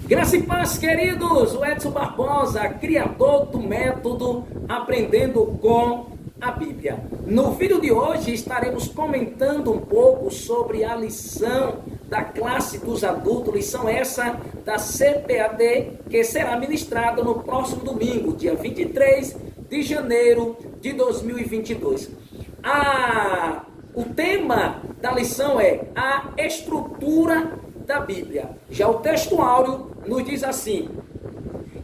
Graça e paz, queridos! O Edson Barbosa, criador do método Aprendendo com a Bíblia. No vídeo de hoje estaremos comentando um pouco sobre a lição da classe dos adultos, lição essa da CPAD, que será ministrada no próximo domingo, dia 23 de janeiro de 2022. O tema da lição é a estrutura da Bíblia. Já o texto áureo nos diz assim: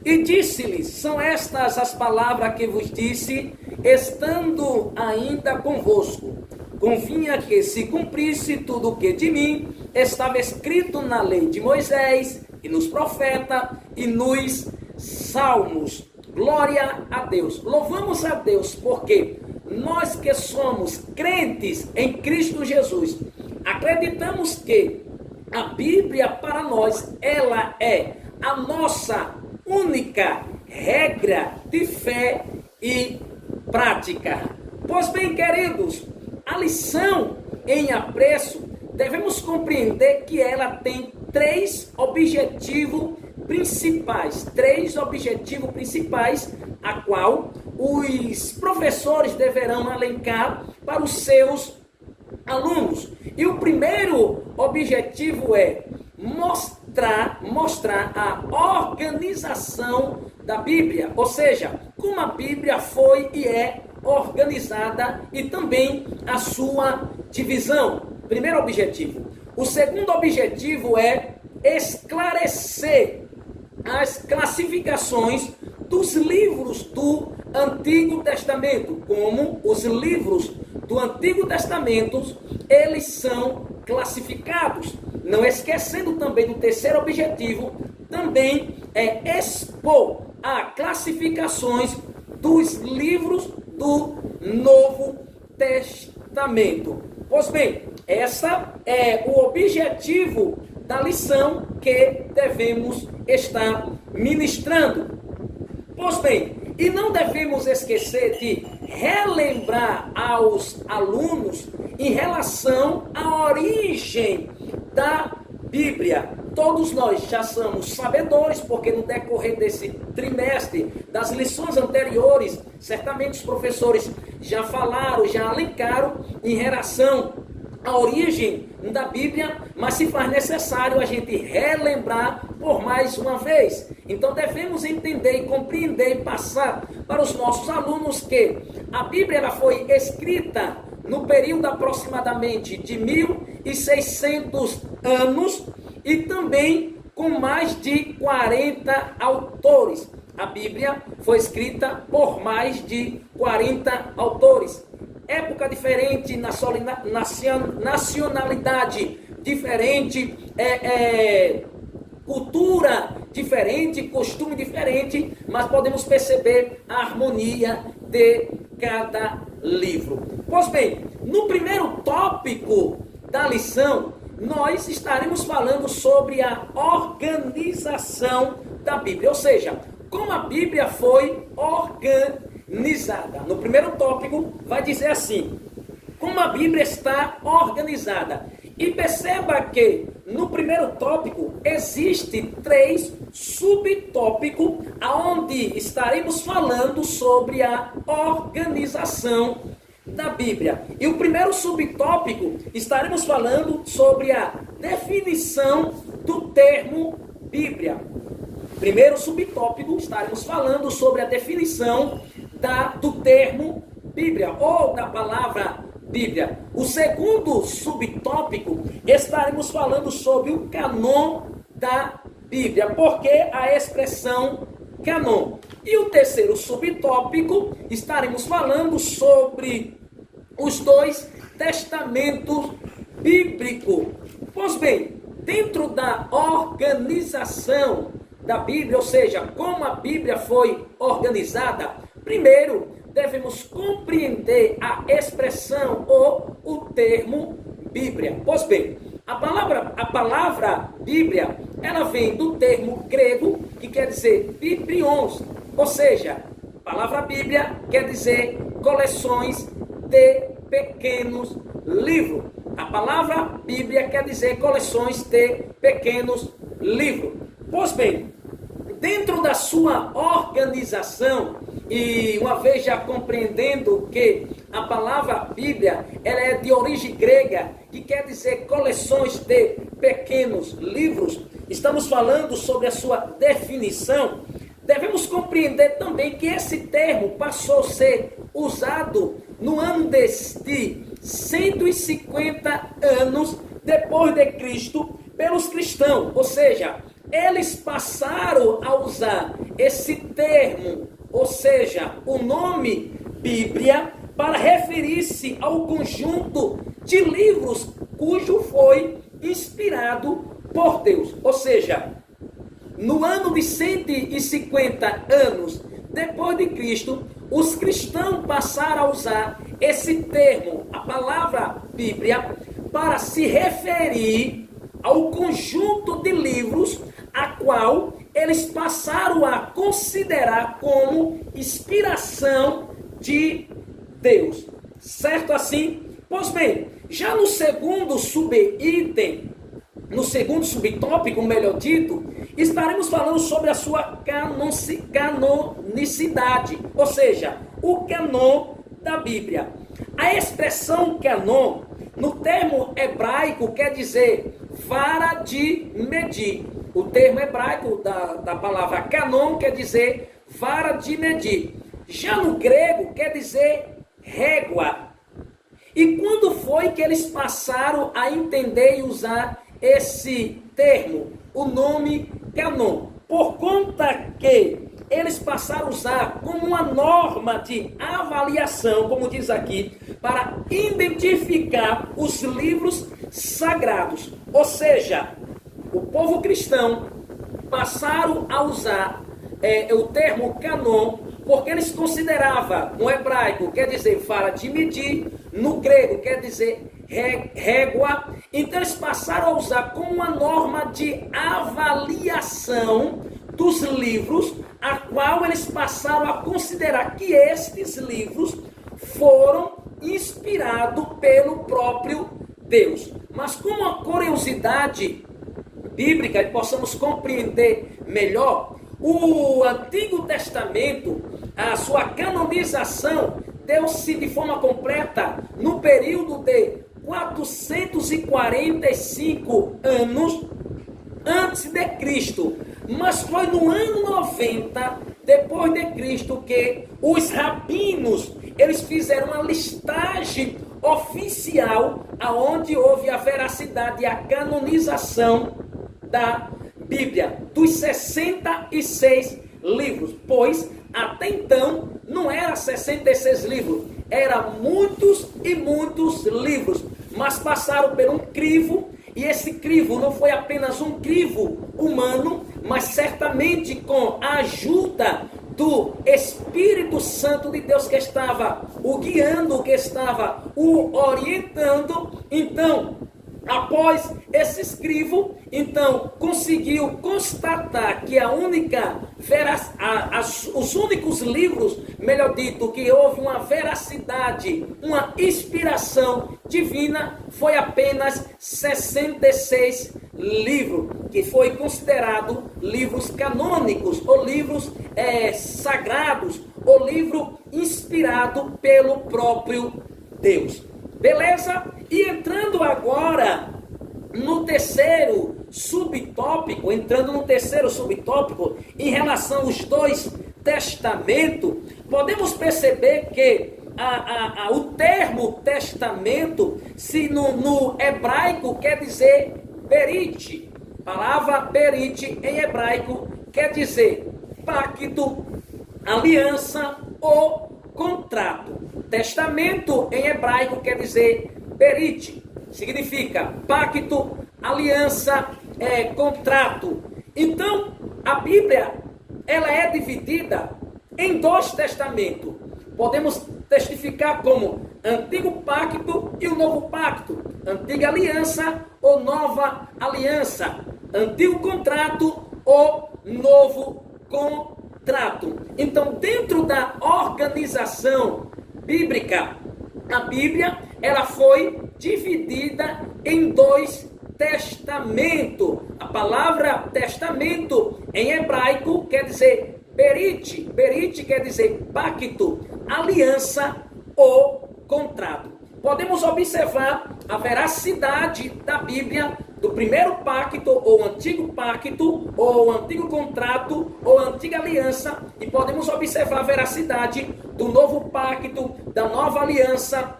e disse-lhes, são estas as palavras que vos disse, estando ainda convosco. Convinha que se cumprisse tudo o que de mim estava escrito na lei de Moisés, e nos profetas, e nos salmos. Glória a Deus. Louvamos a Deus, porque nós que somos crentes em Cristo Jesus, acreditamos que a Bíblia para nós, ela é a nossa única regra de fé e prática. Pois bem, queridos, a lição em apreço, devemos compreender que ela tem três objetivos principais, a qual os professores deverão elencar para os seus alunos. E o primeiro objetivo é mostrar a organização da Bíblia, ou seja, como a Bíblia foi e é organizada, e também a sua divisão. Primeiro objetivo. O segundo objetivo é esclarecer as classificações dos livros do Antigo Testamento, como os livros do Antigo Testamento, eles são classificados. Não esquecendo também do terceiro objetivo, também é expor as classificações dos livros do Novo Testamento. Pois bem, essa é o objetivo da lição que devemos estar ministrando. Pois bem, e não devemos esquecer de relembrar aos alunos em relação à origem da Bíblia. Todos nós já somos sabedores, porque no decorrer desse trimestre, das lições anteriores, certamente os professores já falaram, já alencaram em relação à origem da Bíblia, mas se faz necessário a gente relembrar por mais uma vez. Então devemos entender e compreender e passar para os nossos alunos que a Bíblia ela foi escrita no período aproximadamente de 1600 anos e também com mais de 40 autores. A Bíblia foi escrita por mais de 40 autores. Época diferente, nacionalidade diferente, cultura diferente, costume diferente, mas podemos perceber a harmonia de cada livro. Pois bem, no primeiro tópico da lição, nós estaremos falando sobre a organização da Bíblia, ou seja, como a Bíblia foi organizada. No primeiro tópico vai dizer assim: como a Bíblia está organizada. E perceba que no primeiro tópico existe três subtópicos aonde estaremos falando sobre a organização da Bíblia. E o primeiro subtópico estaremos falando sobre a definição do termo Bíblia. Primeiro subtópico estaremos falando sobre a definição do termo Bíblia ou da palavra Bíblia. O segundo subtópico estaremos falando sobre o cânon da Bíblia, porque a expressão cânon. E o terceiro subtópico estaremos falando sobre os dois testamentos bíblicos. Pois bem, dentro da organização da Bíblia, ou seja, como a Bíblia foi organizada, primeiro devemos compreender a expressão ou o termo Bíblia. Pois bem, a palavra Bíblia, ela vem do termo grego que quer dizer biblions, ou seja, a palavra Bíblia quer dizer coleções de pequenos livros. A palavra Bíblia quer dizer coleções de pequenos livros. Pois bem, dentro da sua organização, e uma vez já compreendendo que a palavra Bíblia ela é de origem grega, que quer dizer coleções de pequenos livros, estamos falando sobre a sua definição, devemos compreender também que esse termo passou a ser usado no ano de 150 anos depois de Cristo pelos cristãos, ou seja, eles passaram a usar esse termo, ou seja, o nome Bíblia, para referir-se ao conjunto de livros cujo foi inspirado por Deus. Ou seja, no ano de 150 anos depois de Cristo, os cristãos passaram a usar esse termo, a palavra Bíblia, para se referir ao conjunto de livros a qual eles passaram a considerar como inspiração de Deus. Certo assim? Pois bem, já no segundo subitem, no segundo subtópico, melhor dito, estaremos falando sobre a sua canonicidade, ou seja, o canon da Bíblia. A expressão canon, no termo hebraico, quer dizer vara de medir. O termo hebraico da palavra canon quer dizer vara de medir. Já no grego quer dizer régua. E quando foi que eles passaram a entender e usar esse termo, o nome canon? Por conta que eles passaram a usar como uma norma de avaliação, como diz aqui, para identificar os livros sagrados. Ou seja, o povo cristão passaram a usar o termo canon, porque eles consideravam, no hebraico quer dizer vara de medir, no grego quer dizer régua, então eles passaram a usar como uma norma de avaliação dos livros, a qual eles passaram a considerar que estes livros foram inspirados pelo próprio Deus. Mas como uma curiosidade bíblica, e possamos compreender melhor, o Antigo Testamento, a sua canonização, deu-se de forma completa no período de 445 anos antes de Cristo. Mas foi no ano 90 depois de Cristo que os rabinos, eles fizeram uma listagem oficial aonde houve a veracidade e a canonização da Bíblia, dos 66 livros, pois até então não era 66 livros, eram muitos e muitos livros, mas passaram por um crivo, e esse crivo não foi apenas um crivo humano, mas certamente com a ajuda do Espírito Santo de Deus que estava o guiando, que estava o orientando. Então, após esse escrivo, então conseguiu constatar que os únicos livros, melhor dito, que houve uma veracidade, uma inspiração divina, foi apenas 66 livros, que foi considerado livros canônicos, ou livros sagrados, ou livro inspirado pelo próprio Deus. Beleza? E entrando agora no terceiro subtópico, em relação aos dois testamentos, podemos perceber que o termo testamento, se no hebraico quer dizer berit. A palavra berit em hebraico quer dizer pacto, aliança ou contrato. Testamento em hebraico quer dizer berit, significa pacto, aliança, contrato. Então, a Bíblia, ela é dividida em dois testamentos. Podemos testificar como Antigo Pacto e o Novo Pacto, Antiga Aliança ou Nova Aliança, Antigo Contrato ou Novo Contrato. Então, dentro da organização bíblica, a Bíblia, ela foi dividida em dois testamento. A palavra testamento em hebraico quer dizer berit. Berit quer dizer pacto, aliança ou contrato. Podemos observar a veracidade da Bíblia do primeiro pacto, ou antigo pacto, ou antigo contrato, ou antiga aliança, e podemos observar a veracidade do novo pacto, da nova aliança,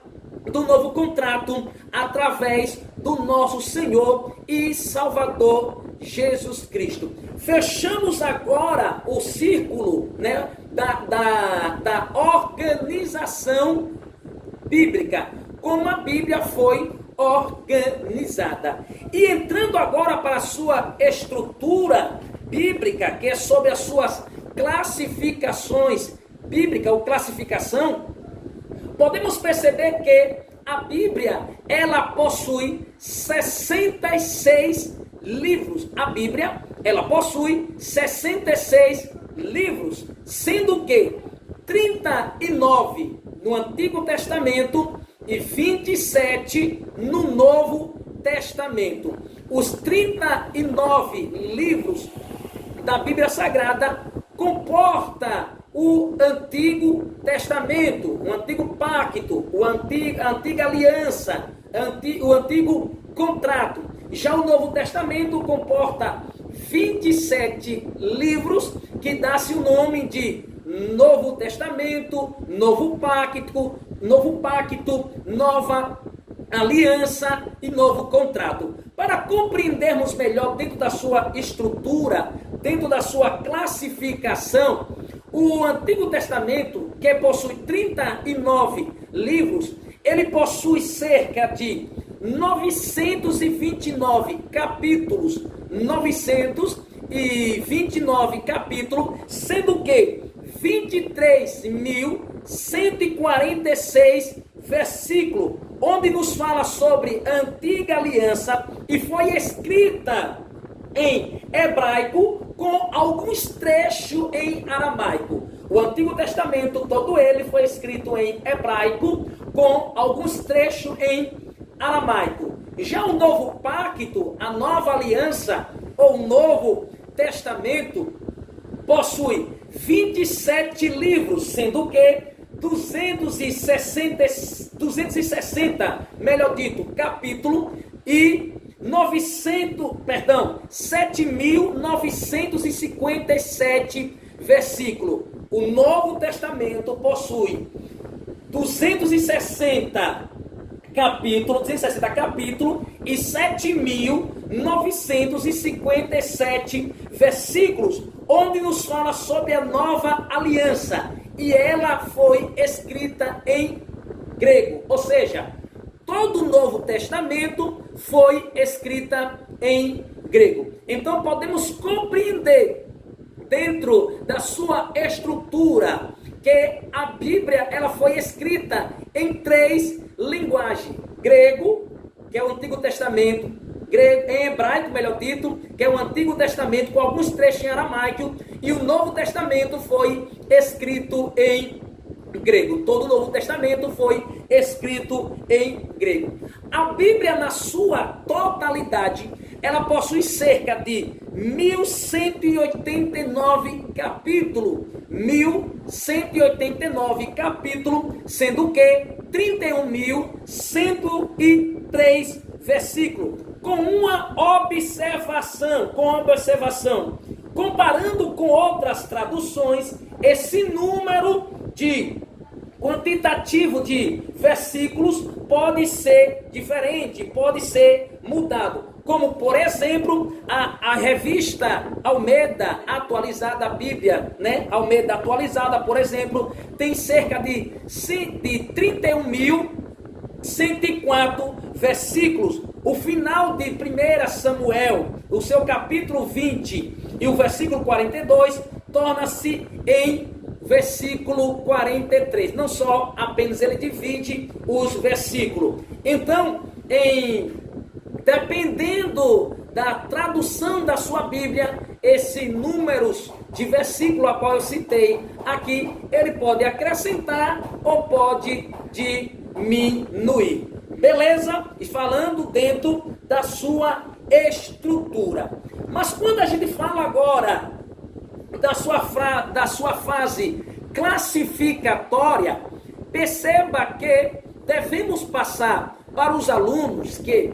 do novo contrato, através do nosso Senhor e Salvador Jesus Cristo. Fechamos agora o círculo, né, da organização bíblica, como a Bíblia foi organizada. E entrando agora para a sua estrutura bíblica, que é sobre as suas classificações bíblicas ou classificação, podemos perceber que a Bíblia, ela possui 66 livros. A Bíblia, ela possui 66 livros, sendo que 39 no Antigo Testamento e 27 no Novo Testamento. Os 39 livros da Bíblia Sagrada comporta o Antigo Testamento, o Antigo Pacto, a Antiga Aliança, o Antigo Contrato. Já o Novo Testamento comporta 27 livros que dá-se o nome de Novo Testamento, Novo Pacto, Nova Aliança e Novo Contrato. Para compreendermos melhor dentro da sua estrutura, dentro da sua classificação, o Antigo Testamento, que possui 39 livros, ele possui cerca de 929 capítulos, 929 capítulos, sendo que 23.146 versículos, onde nos fala sobre a Antiga Aliança e foi escrita em hebraico com alguns trechos em aramaico. O Antigo Testamento, todo ele foi escrito em hebraico com alguns trechos em aramaico. Já o Novo Pacto, a Nova Aliança ou Novo Testamento, possui 27 livros, sendo que 260, melhor dito, capítulo e 7.957 versículos. O Novo Testamento possui 260 capítulos e 7.957 versículos, onde nos fala sobre a nova aliança, e ela foi escrita em grego, ou seja, todo o Novo Testamento foi escrita em grego. Então podemos compreender dentro da sua estrutura que a Bíblia ela foi escrita em 3 linguagens: grego, que é o Antigo Testamento, em hebraico, melhor dito, que é o Antigo Testamento com alguns trechos em aramaico, e o Novo Testamento foi escrito em grego. Todo o Novo Testamento foi escrito em grego. A Bíblia, na sua totalidade, ela possui cerca de 1.189 capítulos. 1.189 capítulos, sendo que 31.103 versículos. Com uma observação, comparando com outras traduções, esse número quantitativo de versículos pode ser diferente, pode ser mudado. Como, por exemplo, a revista Almeida Atualizada, a Bíblia, né? Almeida Atualizada, por exemplo, tem cerca de 31.104 versículos. O final de 1 Samuel, o seu capítulo 20 e o versículo 42, torna-se em versículo 43. Não só apenas ele divide os versículos. Então, dependendo da tradução da sua Bíblia, esse números de versículo a qual eu citei aqui, ele pode acrescentar ou pode diminuir. Beleza? E falando dentro da sua estrutura. Mas quando a gente fala agora da sua fase classificatória, perceba que devemos passar para os alunos que,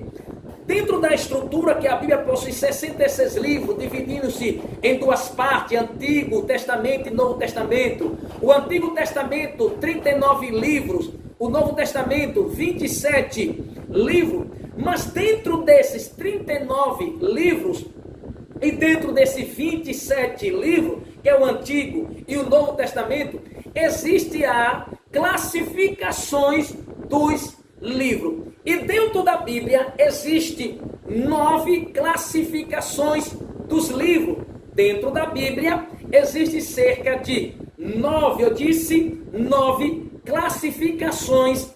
dentro da estrutura que a Bíblia possui 66 livros, dividindo-se em duas partes, Antigo Testamento e Novo Testamento. O Antigo Testamento, 39 livros, o Novo Testamento, 27 livros. Mas dentro desses 39 livros e dentro desses 27 livros, que é o Antigo e o Novo Testamento, existe a classificações dos livros. E dentro da Bíblia existe 9 classificações dos livros. Dentro da Bíblia existe cerca de 9 classificações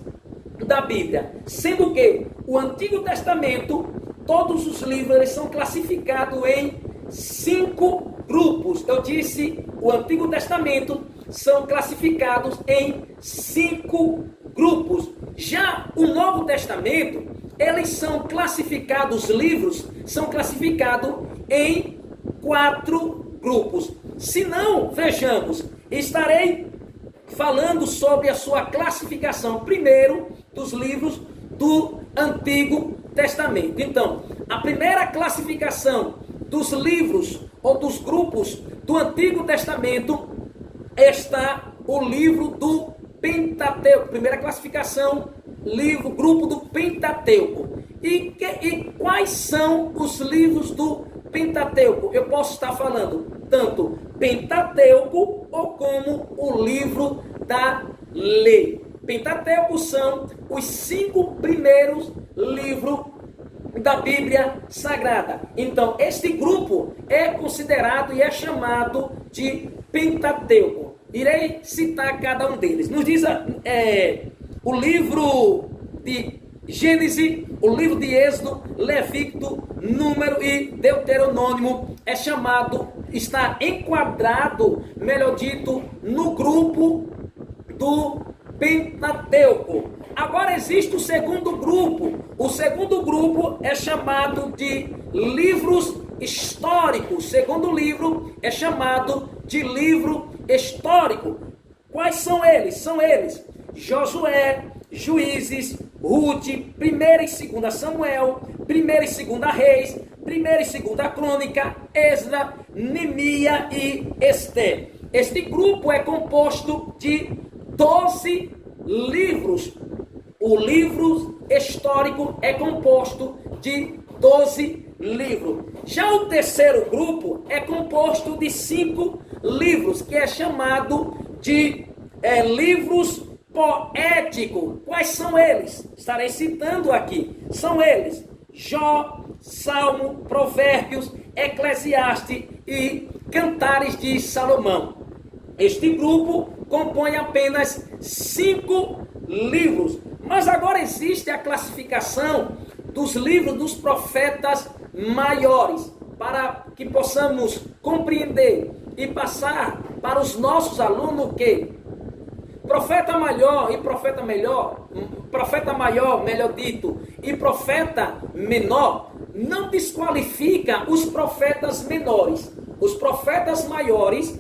da Bíblia. Sendo que o Antigo Testamento, todos os livros eles são classificados em 5 grupos. Eu disse, o Antigo Testamento são classificados em 5 grupos. Já o Novo Testamento, eles são classificados, os livros são classificados em 4 grupos. Se não, vejamos, estarei falando sobre a sua classificação primeiro dos livros do Antigo Testamento. Então, a primeira classificação dos livros ou dos grupos do Antigo Testamento está o livro do Pentateuco. Primeira classificação, grupo do Pentateuco. E quais são os livros do Pentateuco? Eu posso estar falando tanto Pentateuco ou como o livro da lei. Pentateuco são os 5 primeiros livros da Bíblia Sagrada. Então, este grupo é considerado e é chamado de Pentateuco. Irei citar cada um deles. Nos diz o livro de Gênesis, o livro de Êxodo, Levítico, Número e Deuteronômio está enquadrado, melhor dito, no grupo do Pentateuco. Agora existe o segundo grupo. O segundo grupo é chamado de livros históricos. O segundo livro é chamado de livro histórico. Quais são eles? São eles: Josué, Juízes, Ruth, 1ª e 2ª Samuel, 1ª e 2ª Reis, 1ª e 2ª Crônica, Esdras, Neemias e Esther. Este grupo é composto de 12 livros. O livro histórico é composto de 12 livros. Já o terceiro grupo é composto de 5 livros, que é chamado de livros poéticos. Quais são eles? Estarei citando aqui. São eles: Jó, Salmo, Provérbios, Eclesiastes e Cantares de Salomão. Este grupo compõe apenas 5 livros. Mas agora existe a classificação dos livros dos profetas maiores, para que possamos compreender e passar para os nossos alunos que profeta maior, melhor dito, e profeta menor não desqualifica os profetas menores. Os profetas maiores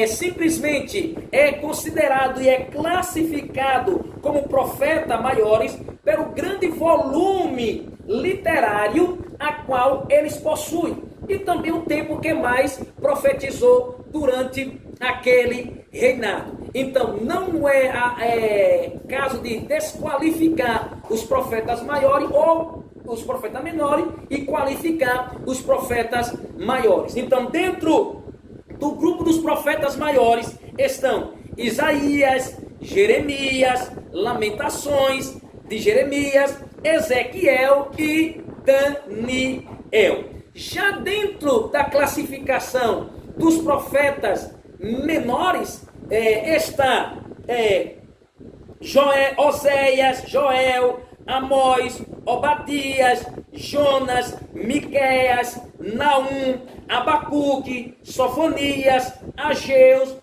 simplesmente é considerado e é classificado como profeta maiores pelo grande volume literário a qual eles possuem e também o tempo que mais profetizou durante aquele reinado. Então não é caso de desqualificar os profetas maiores ou os profetas menores e qualificar os profetas maiores. Então, dentro do grupo dos profetas maiores estão Isaías, Jeremias, Lamentações de Jeremias, Ezequiel e Daniel. Já dentro da classificação dos profetas menores está Oséias, Joel, Amós, Obadias, Jonas, Miqueias, Naum, Abacuque, Sofonias, Ageus,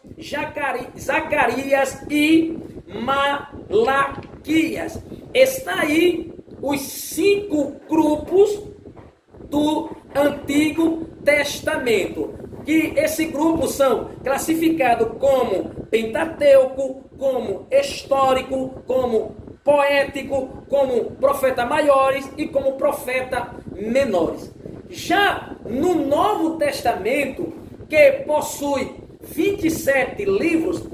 Zacarias e Malaquias. Está aí os 5 grupos do Antigo Testamento. Que esse grupo são classificados como Pentateuco, como histórico, como poético, como profeta maiores e como profeta menores. Já no Novo Testamento, que possui 27 livros,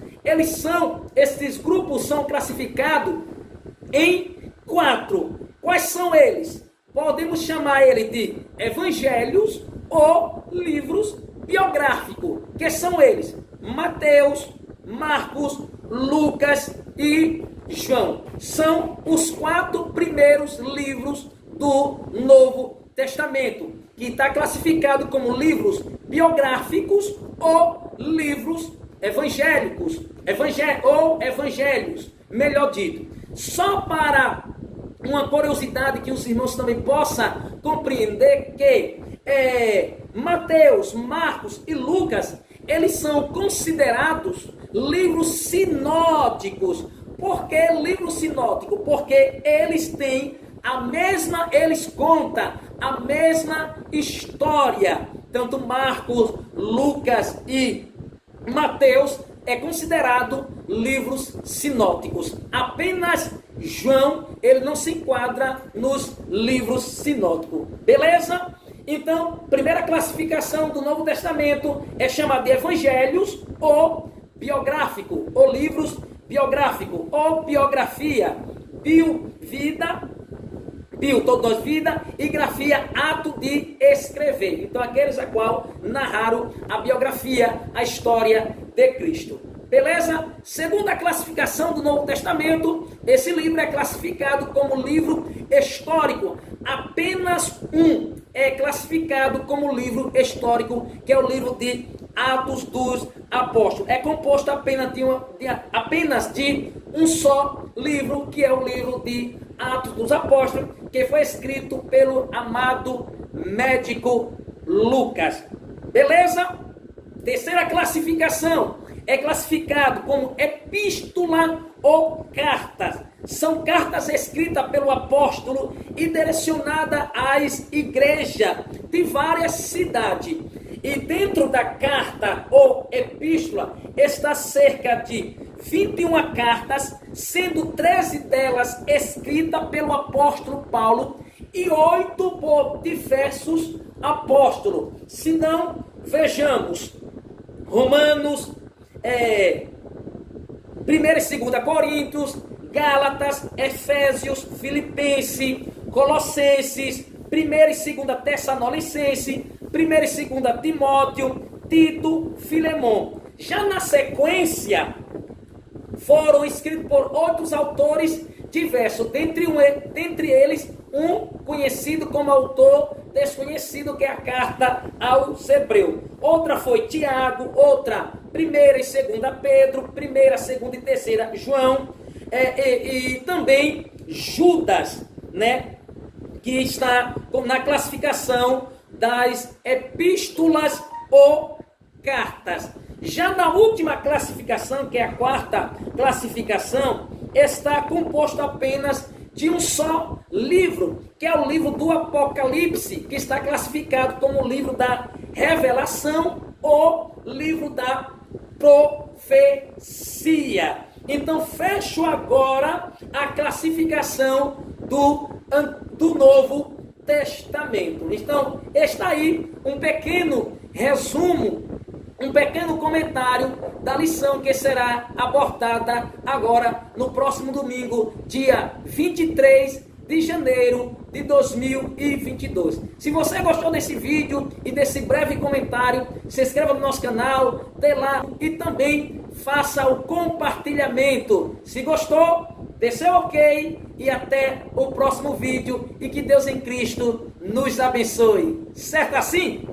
esses grupos são classificados em 4. Quais são eles? Podemos chamar ele de evangelhos ou livros biográficos, que são eles: Mateus, Marcos, Lucas e João. São os 4 primeiros livros do Novo Testamento, que está classificado como livros biográficos ou livros evangélicos, ou evangelhos, melhor dito. Só para uma curiosidade que os irmãos também possam compreender, que Mateus, Marcos e Lucas, eles são considerados livros sinóticos. Por que livro sinótico? Porque eles contam a mesma história. Tanto Marcos, Lucas e Mateus é considerado livros sinóticos. Apenas João, ele não se enquadra nos livros sinóticos. Beleza? Então, primeira classificação do Novo Testamento é chamada de evangelhos ou biográfico, ou livros biográficos, ou biografia. Vida, todos nós, vida, e grafia, ato de escrever. Então, aqueles a qual narraram a biografia, a história de Cristo. Beleza? Segunda classificação do Novo Testamento, esse livro é classificado como livro histórico. Apenas um é classificado como livro histórico, que é o livro de Atos dos Apóstolos. É composto apenas de um só livro, que é o livro de Atos dos Apóstolos, que foi escrito pelo amado médico Lucas. Beleza? Terceira classificação, é classificado como epístola ou cartas. São cartas escritas pelo apóstolo e direcionadas às igrejas de várias cidades. E dentro da carta ou epístola está cerca de 21 cartas, sendo 13 delas escritas pelo apóstolo Paulo e 8 por diversos apóstolos. Se não, vejamos Romanos, 1 e 2 Coríntios, Gálatas, Efésios, Filipenses, Colossenses, 1 e 2 Tessalonicenses, 1 e 2 Timóteo, Tito, Filemão. Já na sequência, foram escritos por outros autores diversos, dentre eles um conhecido como autor desconhecido, que é a carta aos Hebreus. Outra foi Tiago, outra 1 e 2 Pedro, 1, 2 e 3 João, e também Judas, né, que está na classificação das epístolas ou cartas. Já na última classificação, que é a quarta classificação, está composto apenas de um só livro, que é o livro do Apocalipse, que está classificado como o livro da revelação ou livro da profecia. Então, fecho agora a classificação do Novo Testamento. Então, está aí um pequeno resumo, um pequeno comentário da lição que será abordada agora no próximo domingo, dia 23 de janeiro de 2022. Se você gostou desse vídeo e desse breve comentário, se inscreva no nosso canal, dê lá e também faça o compartilhamento. Se gostou, dê seu ok e até o próximo vídeo, e que Deus em Cristo nos abençoe. Certo assim?